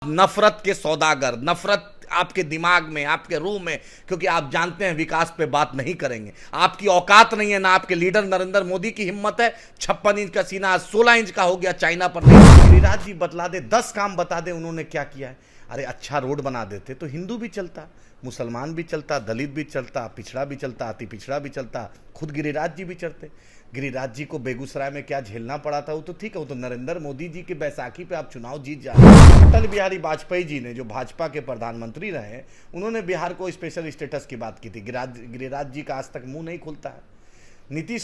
नफरत के सौदागर, नफरत आपके दिमाग में, आपके रूह में, क्योंकि आप जानते हैं विकास पे बात नहीं करेंगे। आपकी औकात नहीं है, ना आपके लीडर नरेंद्र मोदी की हिम्मत है। 56 इंच का सीना 16 इंच का हो गया चाइना पर। नहीं, गिरिराज जी बतला दे, 10 काम बता दे उन्होंने क्या किया है। अरे अच्छा रोड बना देते तो हिंदू भी चलता, मुसलमान भी चलता, दलित भी चलता, पिछड़ा भी चलता, अति पिछड़ा भी चलता, खुद गिरिराज जी भी चलते। गिरिराज जी को बेगूसराय में क्या झेलना पड़ा था वो तो ठीक है, वो तो नरेंद्र मोदी जी की बैसाखी पे आप चुनाव जीत जा रहे हैं। अटल बिहारी वाजपेयी जी ने, जो भाजपा के प्रधानमंत्री रहे, उन्होंने बिहार को स्पेशल स्टेटस की बात की थी। गिरिराज जी का आज तक मुंह नहीं खुलता है। नीतीश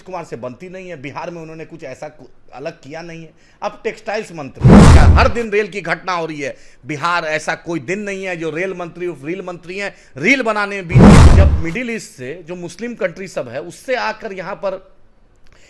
कुमार से बनती नहीं है। बिहार में उन्होंने कुछ ऐसा अलग किया नहीं है। अब टेक्सटाइल्स मंत्री, हर दिन रेल की घटना हो रही है। बिहार ऐसा कोई दिन नहीं है जो रेल मंत्री हैं, रील बनाने में भी। जब मिडिल ईस्ट से जो मुस्लिम कंट्री सब है उससे आकर यहां पर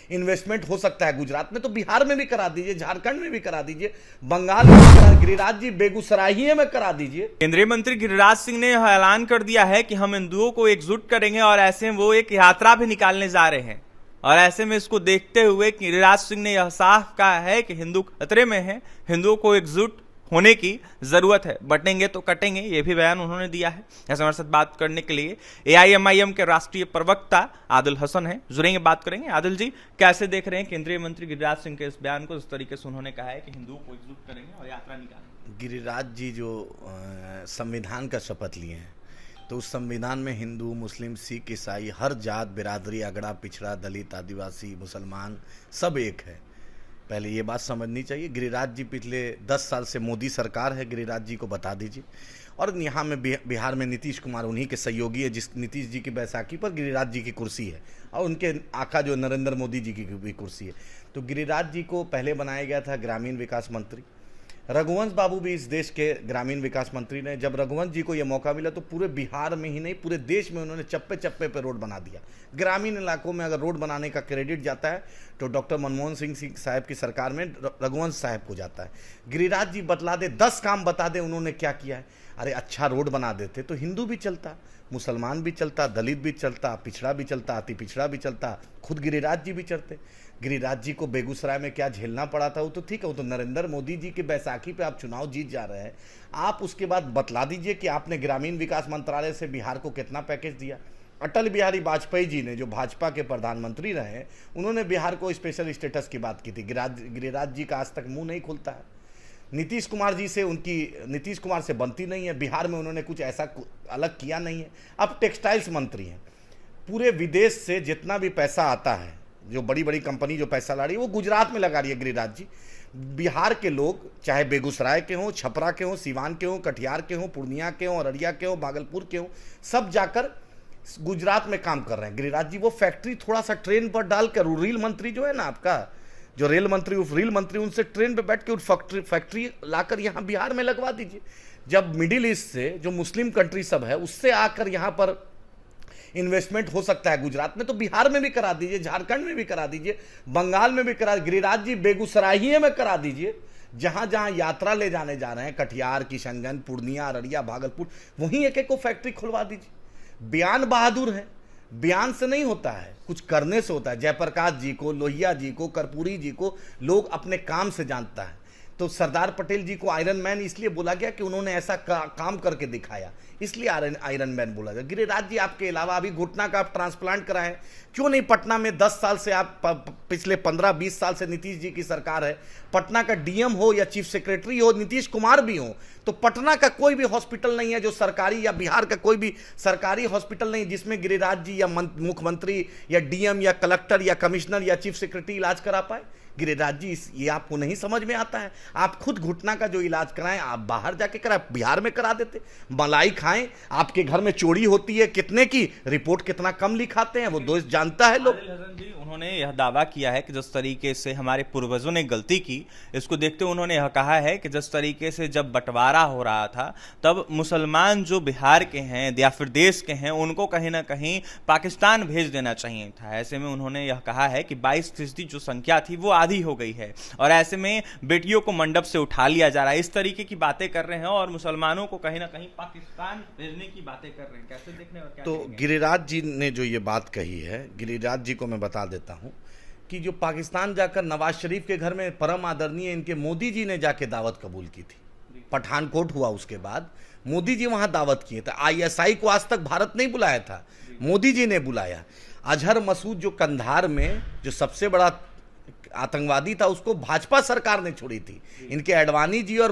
इन्वेस्टमेंट हो सकता है गुजरात में, तो बिहार में भी करा दीजिए, झारखंड में भी करा दीजिए, बंगाल में भी करा। गिरिराज जी बेगूसराय ही में करा दीजिए। केंद्रीय मंत्री गिरिराज सिंह ने यह ऐलान कर दिया है कि हम हिंदुओं को एकजुट करेंगे और ऐसे में वो एक यात्रा भी निकालने जा रहे हैं। और ऐसे में इसको देखते हुए गिरिराज सिंह ने यह साफ कहा है कि हिंदू खतरे में है, हिंदुओं को एकजुट होने की जरूरत है, बटेंगे तो कटेंगे, यह भी बयान उन्होंने दिया है। ऐसे हमारे साथ बात करने के लिए एआईएमआईएम के राष्ट्रीय प्रवक्ता आदिल हसन हैं, जुड़ेंगे, बात करेंगे। आदिल जी, कैसे देख रहे हैं केंद्रीय मंत्री गिरिराज सिंह के इस बयान को, जिस तरीके से उन्होंने कहा है कि हिंदुओं को एकजुट करेंगे और यात्रा निकालेंगे? गिरिराज जी जो संविधान का शपथ लिए हैं, तो उस संविधान में हिंदू, मुस्लिम, सिख, ईसाई, हर जात बिरादरी, अगड़ा पिछड़ा, दलित, आदिवासी, मुसलमान सब एक है। पहले ये बात समझनी चाहिए। गिरिराज जी पिछले 10 साल से मोदी सरकार है, गिरिराज जी को बता दीजिए। और यहाँ में बिहार में नीतीश कुमार उन्हीं के सहयोगी है, जिस नीतीश जी की बैसाखी पर गिरिराज जी की कुर्सी है, और उनके आका जो नरेंद्र मोदी जी की भी कुर्सी है। तो गिरिराज जी को पहले बनाया गया था ग्रामीण विकास मंत्री। रघुवंश बाबू भी इस देश के ग्रामीण विकास मंत्री ने। जब रघुवंश जी को यह मौका मिला तो पूरे बिहार में ही नहीं, पूरे देश में उन्होंने चप्पे चप्पे पे रोड बना दिया। ग्रामीण इलाकों में अगर रोड बनाने का क्रेडिट जाता है तो डॉक्टर मनमोहन सिंह साहब की सरकार में रघुवंश साहब को जाता है। गिरिराज जी बतला दे, 10 काम बता दे उन्होंने क्या किया है। अरे अच्छा रोड बना देते तो हिंदू भी चलता, मुसलमान भी चलता, दलित भी चलता, पिछड़ा भी चलता, अति पिछड़ा भी चलता, खुद गिरिराज जी भी चलते। गिरिराज जी को बेगूसराय में क्या झेलना पड़ा था वो तो ठीक है, वो तो नरेंद्र मोदी जी की बैसाखी पे आप चुनाव जीत जा रहे हैं। आप उसके बाद बतला दीजिए कि आपने ग्रामीण विकास मंत्रालय से बिहार को कितना पैकेज दिया। अटल बिहारी वाजपेयी जी ने, जो भाजपा के प्रधानमंत्री रहे, उन्होंने बिहार को स्पेशल स्टेटस की बात की थी। गिरिराज जी का आज तक मुंह नहीं खुलता है। नीतीश कुमार से बनती नहीं है। बिहार में उन्होंने कुछ ऐसा अलग किया नहीं है। अब टेक्सटाइल्स मंत्री हैं। पूरे विदेश से जितना भी पैसा आता है, जो बड़ी बड़ी कंपनी जो पैसा ला रही है, वो गुजरात में लगा रही है गिरिराज जी। बिहार के लोग चाहे बेगूसराय के हों, छपरा के हों, सिवान के हों, कटिहार के हों, पूर्णिया के हों, अररिया के हों, भागलपुर के हों, सब जाकर गुजरात में काम कर रहे हैं। गिरिराज जी वो फैक्ट्री थोड़ा सा ट्रेन पर डालकर, रेल मंत्री जो है ना आपका, जो रेल मंत्री, उनसे ट्रेन पे बैठ के उस फैक्ट्री लाकर यहाँ बिहार में लगवा दीजिए। जब मिडिल ईस्ट से जो मुस्लिम कंट्री सब है उससे आकर यहाँ पर इन्वेस्टमेंट हो सकता है गुजरात में, तो बिहार में भी करा दीजिए, झारखंड में भी करा दीजिए, बंगाल में भी करा। गिरिराज जी बेगूसराय ही में करा दीजिए। जहां जहां यात्रा ले जाने जा रहे हैं, कटिहार, किशनगंज, पूर्णिया, अररिया, भागलपुर, वहीं एक एक को फैक्ट्री खुलवा दीजिए। बयान बहादुर है, बयान से नहीं होता है, कुछ करने से होता है। जयप्रकाश जी को, लोहिया जी को, कर्पूरी जी को लोग अपने काम से जानता है। तो सरदार पटेल जी को आयरन मैन इसलिए बोला गया कि उन्होंने ऐसा काम करके दिखाया, इसलिए आयरन मैन बोला गया। गिरिराज जी आपके अलावा अभी घुटना का आप ट्रांसप्लांट कराएं, क्यों नहीं पटना में 10 साल से आप, पिछले 15-20 साल से नीतीश जी की सरकार है, पटना का डीएम हो या चीफ सेक्रेटरी हो, नीतीश कुमार भी हो, तो पटना का कोई भी हॉस्पिटल नहीं है जो सरकारी, या बिहार का कोई भी सरकारी हॉस्पिटल नहीं जिसमें गिरिराज जी या मुख्यमंत्री या डीएम या कलेक्टर या कमिश्नर या चीफ सेक्रेटरी इलाज करा पाए। गिरिराज जी ये आपको नहीं समझ में आता है। आप खुद घुटना का जो इलाज कराएं आप बाहर जाके कराएं, बिहार में करा देते। मलाई खाएं, आपके घर में चोरी होती है कितने की, रिपोर्ट कितना कम लिखाते हैं वो दोस्त जानता है लोग। उन्होंने यह दावा किया है कि जिस तरीके से हमारे पूर्वजों ने गलती की, इसको देखते हुए उन्होंने यह कहा है कि जिस तरीके से जब बंटवारा हो रहा था तब मुसलमान जो बिहार के हैं या फिर देश के हैं उनको कहीं ना कहीं पाकिस्तान भेज देना चाहिए था। ऐसे में उन्होंने यह कहा है कि 22% जो संख्या थी वो आधी हो गई है, और ऐसे में बेटियों को मंडप से उठा लिया जा रहा है। इस तरीके की बातें कर रहे हैं और मुसलमानों को कहीं ना कहीं पाकिस्तान भेजने की बातें कर रहे हैं। कैसे देखने और क्या तो गिरिराज जी ने जो ये बात कही है, गिरिराज जी को मैं बता देता हूं कि जो पाकिस्तान जाकर नवाज शरीफ के घर में परम आदरणीय इनके मोदी जी ने जाके दावत कबूल की थी। पठानकोट हुआ उसके बाद मोदी जी वहां दावत किए थे। आईएसआई को आज तक भारत नहीं बुलाया था, मोदी जी ने बुलाया। अजहर मसूद जो कंधार में जो सबसे बड़ा आतंकवादी था, उसको भाजपा सरकार ने छोड़ी थी, इनके अडवाणी जी और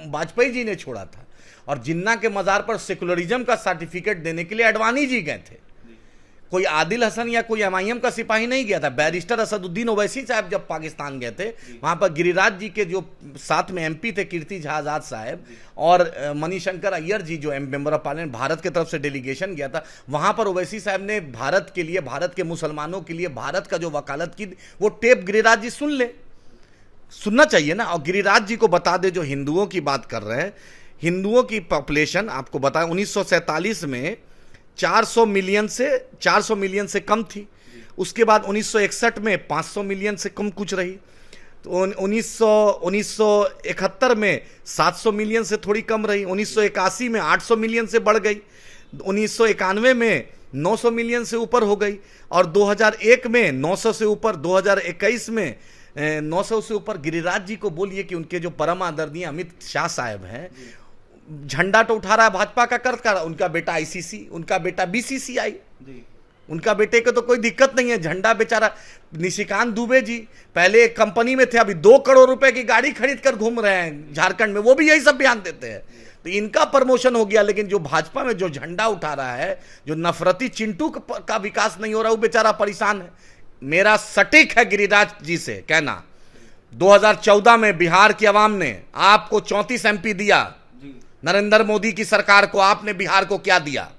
वाजपेयी जी ने छोड़ा था। और जिन्ना के मजार पर सेकुलरिज्म का सर्टिफिकेट देने के लिए अडवाणी जी गए थे, कोई आदिल हसन या कोई एमआईएम का सिपाही नहीं गया था। बैरिस्टर असदुद्दीन ओवैसी साहब जब पाकिस्तान गए थे, वहां पर गिरिराज जी के जो साथ में एमपी थे, कीर्ति झा आजाद साहब और मणिशंकर अय्यर जी जो मेंबर ऑफ पार्लियामेंट भारत की तरफ से डेलीगेशन गया था, वहां पर ओवैसी साहब ने भारत के लिए, भारत के मुसलमानों के लिए भारत का जो वकालत की, वो टेप गिरिराज जी सुन ले, सुनना चाहिए ना। और गिरिराज जी को बता दे, जो हिंदुओं की बात कर रहे हैं, हिंदुओं की पॉपुलेशन आपको बताएं 1947 में 400 मिलियन से कम थी। उसके बाद 1961 में 500 मिलियन से कम कुछ रही, तो 1971 में 700 मिलियन से थोड़ी कम रही, 1981 में 800 मिलियन से बढ़ गई, 1991 में 900 मिलियन से ऊपर हो गई, और 2001 में 900 से ऊपर, 2021 में 900 से ऊपर। गिरिराज जी को बोलिए कि उनके जो परम आदरणीय अमित शाह साहब हैं, झंडा तो उठा रहा है भाजपा का, कर रहा, उनका बेटा आईसीसी, उनका बेटा बीसीसीआई, उनका बेटे को तो कोई दिक्कत नहीं है। झंडा बेचारा निशिकांत दुबे जी पहले एक कंपनी में थे, अभी 2 करोड़ रुपए की गाड़ी खरीद कर घूम रहे हैं झारखंड में, वो भी यही सब बयान देते हैं। तो इनका प्रमोशन हो गया, लेकिन जो भाजपा में जो झंडा उठा रहा है, जो नफरती चिंटू का विकास नहीं हो रहा, वो बेचारा परेशान है। मेरा सटीक है गिरिराज जी से कहना, 2014 में बिहार की आवाम ने आपको 34 एमपी दिया, नरेंद्र मोदी की सरकार को आपने बिहार को क्या दिया?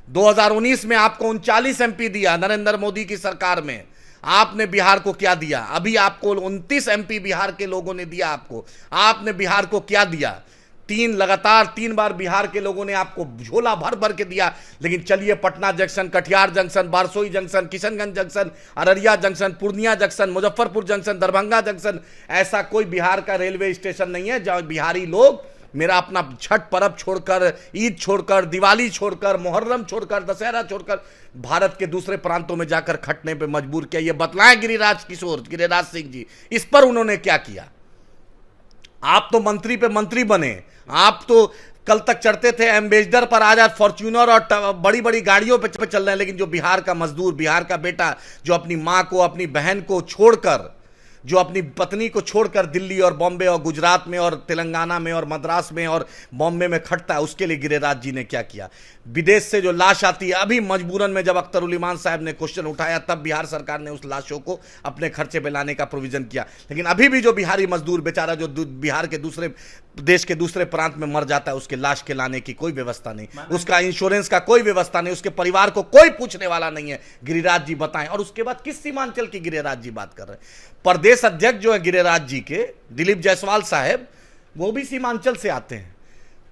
2019 में आपको 39 एमपी दिया, नरेंद्र मोदी की सरकार में आपने बिहार को क्या दिया? अभी आपको 29 एमपी बिहार के लोगों ने दिया, आपने बिहार को क्या दिया? 3 बार बिहार के लोगों ने आपको झोला भर भर के दिया। लेकिन चलिए, Patna junction, Katihar junction, Barsoi junction, Kishanganj junction, Araria junction, Purnia junction, Muzaffarpur junction, Darbhanga junction, ऐसा कोई बिहार का रेलवे स्टेशन नहीं है जहां बिहारी लोग मेरा अपना छठ पर्व छोड़कर, ईद छोड़कर, दिवाली छोड़कर, मुहर्रम छोड़कर, दशहरा छोड़कर भारत के दूसरे प्रांतों में जाकर खटने पे मजबूर किया। ये बतलाएं गिरिराज सिंह जी, इस पर उन्होंने क्या किया? आप तो मंत्री पे मंत्री बने, आप तो कल तक चढ़ते थे एम्बेसडर पर, आज फॉर्च्यूनर और बड़ी बड़ी गाड़ियों पे चल रहे हैं। लेकिन जो बिहार का मजदूर, बिहार का बेटा, जो अपनी माँ को, अपनी बहन को छोड़कर, जो अपनी पत्नी को छोड़कर दिल्ली और बॉम्बे और गुजरात में और तेलंगाना में और मद्रास में और बॉम्बे में खटता है, उसके लिए गिरिराज जी ने क्या किया? विदेश से जो लाश आती है, अभी मजबूरन में जब अख्तर उल इमान साहब ने क्वेश्चन उठाया, तब बिहार सरकार ने उस लाशों को अपने खर्चे पे लाने का प्रोविजन किया। लेकिन अभी भी जो बिहारी मजदूर बेचारा जो बिहार के दूसरे देश के दूसरे प्रांत में मर जाता है, उसके लाश के लाने की कोई व्यवस्था नहीं, उसका इंश्योरेंस का कोई व्यवस्था नहीं, उसके परिवार को कोई पूछने वाला नहीं है। गिरिराज जी बताएं। और उसके बाद किस सीमांचल की गिरिराज जी बात कर रहे हैं? प्रदेश अध्यक्ष जो है गिरिराज जी के, दिलीप जायसवाल साहब, वो भी सीमांचल से आते हैं।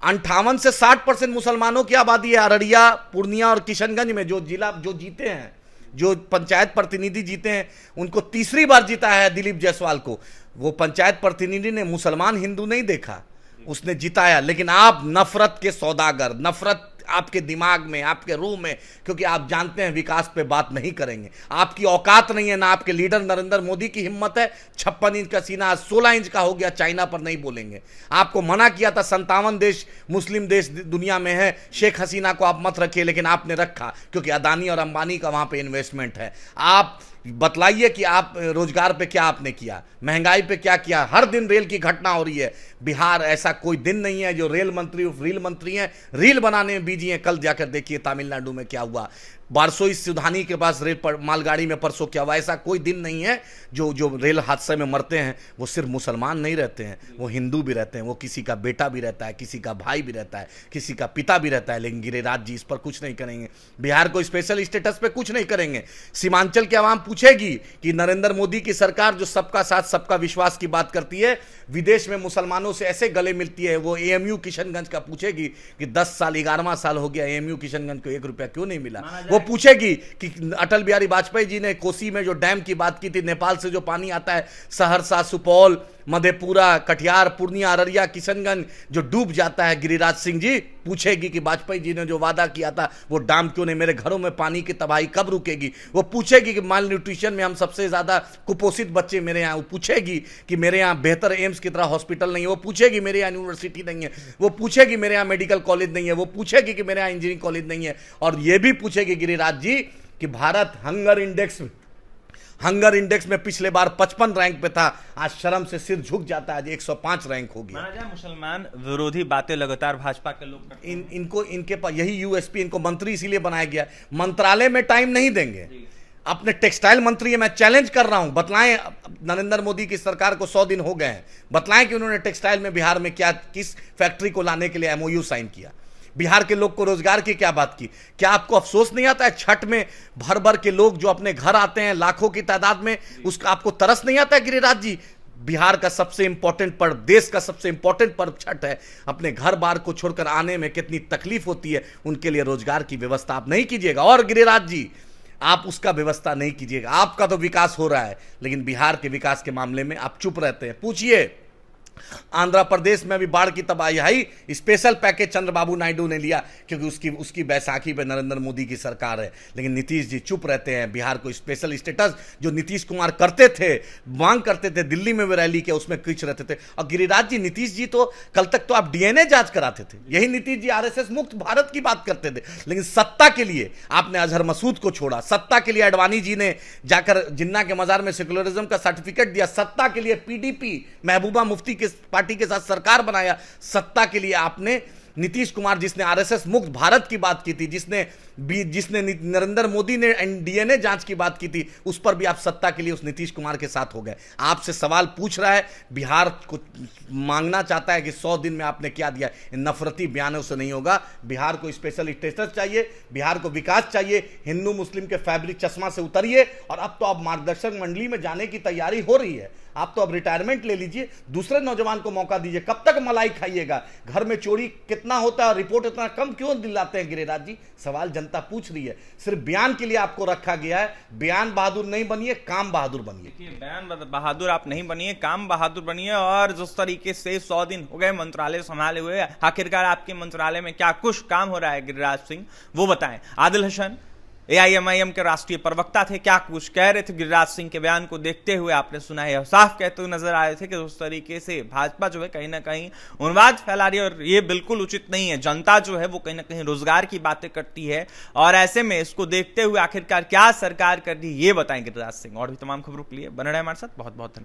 58 से 60% मुसलमानों की आबादी है अररिया, पूर्णिया और किशनगंज में। जो जिला जो जीते हैं, जो पंचायत प्रतिनिधि जीते हैं, उनको तीसरी बार जीता है दिलीप जायसवाल को। वो पंचायत प्रतिनिधि ने मुसलमान हिंदू नहीं देखा, उसने जिताया। लेकिन आप नफरत के सौदागर, नफरत आपके दिमाग में, आपके रूह में, क्योंकि आप जानते हैं विकास पे बात नहीं करेंगे, आपकी औकात नहीं है, ना आपके लीडर नरेंद्र मोदी की हिम्मत है। 56 इंच का सीना आज 16 इंच का हो गया, चाइना पर नहीं बोलेंगे। आपको मना किया था, 57 देश मुस्लिम देश दुनिया में है, शेख हसीना को आप मत रखिए, लेकिन आपने रखा, क्योंकि अदानी और अंबानी का वहां पे इन्वेस्टमेंट है। आप बतलाइए कि आप रोजगार पे क्या आपने किया, महंगाई पे क्या किया? हर दिन रेल की घटना हो रही है। बिहार ऐसा कोई दिन नहीं है जो रेल मंत्री हैं, रील बनाने में बिजी हैं। कल जाकर देखिए तमिलनाडु में क्या हुआ, बारसोई सुधानी के पास रेल मालगाड़ी में परसों क्या हुआ। ऐसा कोई दिन नहीं है जो रेल हादसे में मरते हैं वो सिर्फ मुसलमान नहीं रहते हैं, वो हिंदू भी रहते हैं, वो किसी का बेटा भी रहता है, किसी का भाई भी रहता है, किसी का पिता भी रहता है। लेकिन गिरिराज जी इस पर कुछ नहीं करेंगे, बिहार को स्पेशल स्टेटस पे कुछ नहीं करेंगे। सीमांचल की आवाम पूछेगी कि नरेंद्र मोदी की सरकार जो सबका साथ सबका विश्वास की बात करती है, विदेश में मुसलमानों से ऐसे गले मिलती है, वो एएमयू किशनगंज का पूछेगी कि 10 साल 11वां साल हो गया, एएमयू किशनगंज को 1 रुपया क्यों नहीं मिला? वो पूछेगी कि अटल बिहारी वाजपेयी जी ने कोसी में जो डैम की बात की थी, नेपाल से जो पानी आता है सहरसा, सुपौल, मधेपुरा, कटिहार, पूर्णिया, अररिया, किशनगंज जो डूब जाता है, गिरिराज सिंह जी पूछेगी कि वाजपेयी जी ने जो वादा किया था वो डैम क्यों नहीं, मेरे घरों में पानी की तबाही कब रुकेगी। वो पूछेगी कि माल न्यूट्रिशन में हम सबसे ज्यादा कुपोषित बच्चे मेरे यहाँ, वो पूछेगी कि मेरे यहाँ बेहतर एम्स की तरह हॉस्पिटल नहीं है, वो पूछेगी मेरे यहाँ यूनिवर्सिटी नहीं है, वो पूछेगी मेरे यहाँ मेडिकल कॉलेज नहीं है, वो पूछेगी कि मेरे यहाँ इंजीनियरिंग कॉलेज नहीं है, और ये भी पूछेगी गिरिराज जी कि भारत हंगर इंडेक्स में पिछले बार 55 रैंक पे था, आज शर्म से सिर झुक जाता है, आज 105 रैंक हो गया। माना जाए मुसलमान विरोधी बातें लगातार भाजपा के लोग करते हैं। इनके पास यही यूएसपी, इनको मंत्री इसीलिए बनाया गया, मंत्रालय में टाइम नहीं देंगे। अपने टेक्सटाइल मंत्री है, मैं चैलेंज कर रहा हूं, बतलाएं नरेंद्र मोदी की सरकार को 100 दिन हो गए हैं, बतलाएं कि उन्होंने टेक्सटाइल में बिहार में क्या, किस फैक्ट्री को लाने के लिए एमओयू साइन किया, बिहार के लोग को रोजगार की क्या बात की। क्या आपको अफसोस नहीं आता है छठ में भर भर के लोग जो अपने घर आते हैं लाखों की तादाद में, उसका आपको तरस नहीं आता है गिरिराज जी। बिहार का सबसे इंपॉर्टेंट पर्व, देश का सबसे इंपॉर्टेंट पर्व छठ है, अपने घर बार को छोड़कर आने में कितनी तकलीफ होती है, उनके लिए रोजगार की व्यवस्था आप नहीं कीजिएगा। और गिरिराज जी आप उसका व्यवस्था नहीं कीजिएगा, आपका तो विकास हो रहा है लेकिन बिहार के विकास के मामले में आप चुप रहते हैं। पूछिए आंध्र प्रदेश में भी बाढ़ की तबाही आई, स्पेशल पैकेज चंद्रबाबू नायडू ने लिया क्योंकि उसकी बैसाखी पे नरेंद्र मोदी की सरकार है, लेकिन नीतीश जी चुप रहते हैं। बिहार को स्पेशल स्टेटस जो नीतीश कुमार करते थे, मांग करते थे, दिल्ली में भी रैली किया, उसमें खींच रहते थे। और गिरिराज जी नीतीश जी तो कल तक तो आप डीएनए जांच कराते थे, यही नीतीश जी आरएसएस मुक्त भारत की बात करते थे, लेकिन सत्ता के लिए आपने अजहर मसूद को छोड़ा, सत्ता के लिए अडवाणी जी ने जाकर जिन्ना के मजार में सेकुलरिज्म का सर्टिफिकेट दिया, सत्ता के लिए पीडीपी महबूबा मुफ्ती पार्टी के साथ सरकार बनाया, सत्ता के लिए आपने नीतीश कुमार जिसने आरएसएस मुक्त भारत की बात की थी, जिसने नरेंद्र मोदी ने डीएनए जांच की बात की थी, उस पर भी आप सत्ता के लिए उस नीतीश कुमार के साथ हो गए। आपसे सवाल पूछ रहा है, बिहार को मांगना चाहता है कि 100 दिन में आपने क्या दिया। इन नफरती बयानों से नहीं होगा। बिहार को स्पेशल स्टेटस चाहिए, बिहार को विकास चाहिए, हिंदू मुस्लिम के फैब्रिक चश्मा से उतरिए। और अब तो आप मार्गदर्शक मंडली में जाने की तैयारी हो रही है, आप तो अब रिटायरमेंट ले लीजिए, दूसरे नौजवान को मौका दीजिए। कब तक मलाई खाइएगा? घर में चोरी कितना होता है, रिपोर्ट इतना कम क्यों दिलाते हैं गिरिराज जी? सवाल जनता पूछ रही है। सिर्फ बयान के लिए आपको रखा गया है, बयान बहादुर नहीं बनिए, काम बहादुर बनिए। बयान बहादुर आप नहीं बनिए, काम बहादुर बनिए। और जिस तरीके से 100 दिन हो गए मंत्रालय संभाले हुए, आखिरकार आपके मंत्रालय में क्या कुछ काम हो रहा है गिरिराज सिंह, वो बताएं। आदिल हसन एआईएमआईएम के राष्ट्रीय प्रवक्ता थे, क्या कुछ कह रहे थे गिरिराज सिंह के बयान को देखते हुए आपने सुना है। साफ कहते हुए नजर आ रहे थे कि उस तरीके से भाजपा जो है कहीं ना कहीं उन्माद फैला रही है और ये बिल्कुल उचित नहीं है। जनता जो है वो कहीं ना कहीं रोजगार की बातें करती है और ऐसे में इसको देखते हुए आखिरकार क्या सरकार कर रही है ये बताएं गिरिराज सिंह। और भी तमाम खबरों के लिए बने रहे हमारे साथ। बहुत बहुत धन्यवाद।